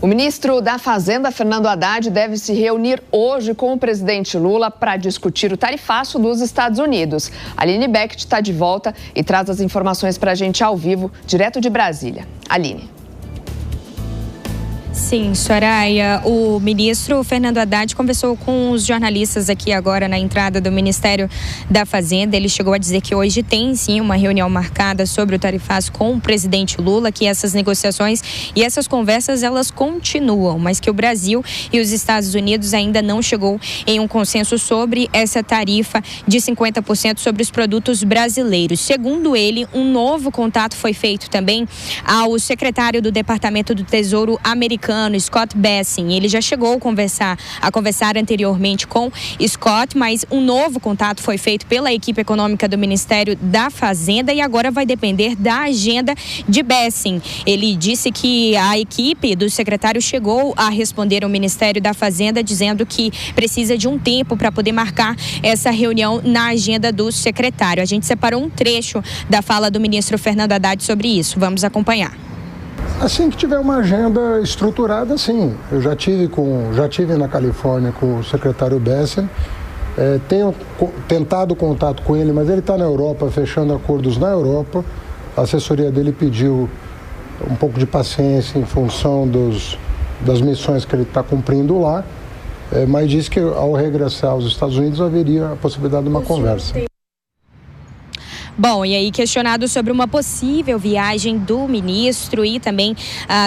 O ministro da Fazenda, Fernando Haddad, deve se reunir hoje com o presidente Lula para discutir o tarifaço dos Estados Unidos. Aline Becht está de volta e traz as informações para a gente ao vivo, direto de Brasília. Aline. Sim, Soraya, o ministro Fernando Haddad conversou com os jornalistas aqui agora na entrada do Ministério da Fazenda. Ele chegou a dizer que hoje tem sim uma reunião marcada sobre o tarifaço com o presidente Lula, que essas negociações e essas conversas elas continuam, mas que o Brasil e os Estados Unidos ainda não chegou em um consenso sobre essa tarifa de 50% sobre os produtos brasileiros. Segundo ele, um novo contato foi feito também ao secretário do Departamento do Tesouro americano, Scott Bessent. Ele já chegou a conversar anteriormente com Scott, mas um novo contato foi feito pela equipe econômica do Ministério da Fazenda e agora vai depender da agenda de Bessent. Ele disse que a equipe do secretário chegou a responder ao Ministério da Fazenda dizendo que precisa de um tempo para poder marcar essa reunião na agenda do secretário. A gente separou um trecho da fala do ministro Fernando Haddad sobre isso. Vamos acompanhar. Assim que tiver uma agenda estruturada, sim. Eu já tive na Califórnia com o secretário Bessent. Tenho tentado contato com ele, mas ele está na Europa, fechando acordos na Europa. A assessoria dele pediu um pouco de paciência em função das missões que ele está cumprindo lá, mas disse que ao regressar aos Estados Unidos haveria a possibilidade de uma conversa. Bom, e aí questionado sobre uma possível viagem do ministro e também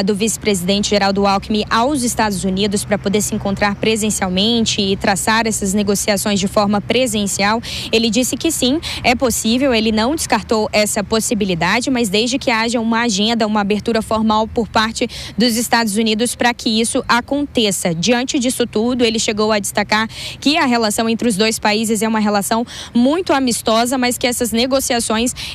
do vice-presidente Geraldo Alckmin aos Estados Unidos para poder se encontrar presencialmente e traçar essas negociações de forma presencial, ele disse que sim, é possível, ele não descartou essa possibilidade, mas desde que haja uma agenda, uma abertura formal por parte dos Estados Unidos para que isso aconteça. Diante disso tudo, ele chegou a destacar que a relação entre os dois países é uma relação muito amistosa, mas que essas negociações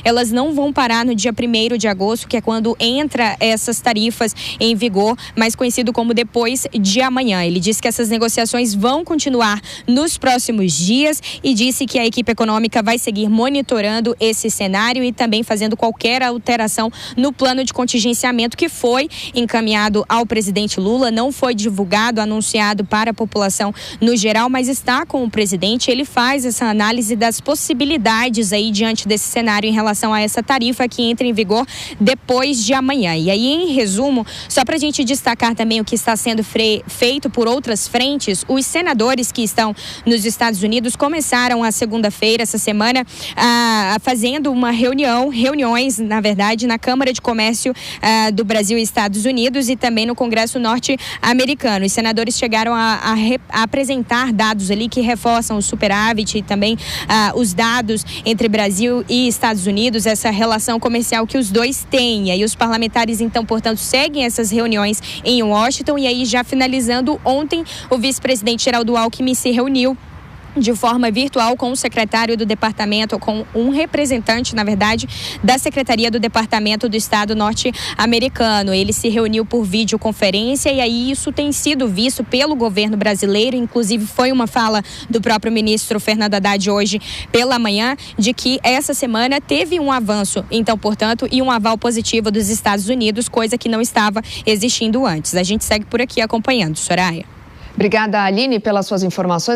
elas não vão parar no dia 1º de agosto, que é quando entra essas tarifas em vigor, mais conhecido como depois de amanhã. Ele disse que essas negociações vão continuar nos próximos dias e disse que a equipe econômica vai seguir monitorando esse cenário e também fazendo qualquer alteração no plano de contingenciamento que foi encaminhado ao presidente Lula, não foi divulgado, anunciado para a população no geral, mas está com o presidente. Ele faz essa análise das possibilidades aí diante desse cenário em relação a essa tarifa que entra em vigor depois de amanhã. E aí, em resumo, só para a gente destacar também o que está sendo feito por outras frentes, os senadores que estão nos Estados Unidos começaram a segunda-feira, essa semana, fazendo uma reuniões, na verdade, na Câmara de Comércio do Brasil e Estados Unidos e também no Congresso norte-americano. Os senadores chegaram a apresentar dados ali que reforçam o superávit e também os dados entre Brasil e Estados Unidos, essa relação comercial que os dois têm. E aí os parlamentares, então, portanto, seguem essas reuniões em Washington. E aí, já finalizando, ontem o vice-presidente Geraldo Alckmin se reuniu de forma virtual com o secretário do departamento, com um representante, na verdade, da Secretaria do Departamento do Estado norte-americano. Ele se reuniu por videoconferência e aí isso tem sido visto pelo governo brasileiro, inclusive foi uma fala do próprio ministro Fernando Haddad hoje pela manhã, de que essa semana teve um avanço, então, portanto, e um aval positivo dos Estados Unidos, coisa que não estava existindo antes. A gente segue por aqui acompanhando, Soraya. Obrigada, Aline, pelas suas informações.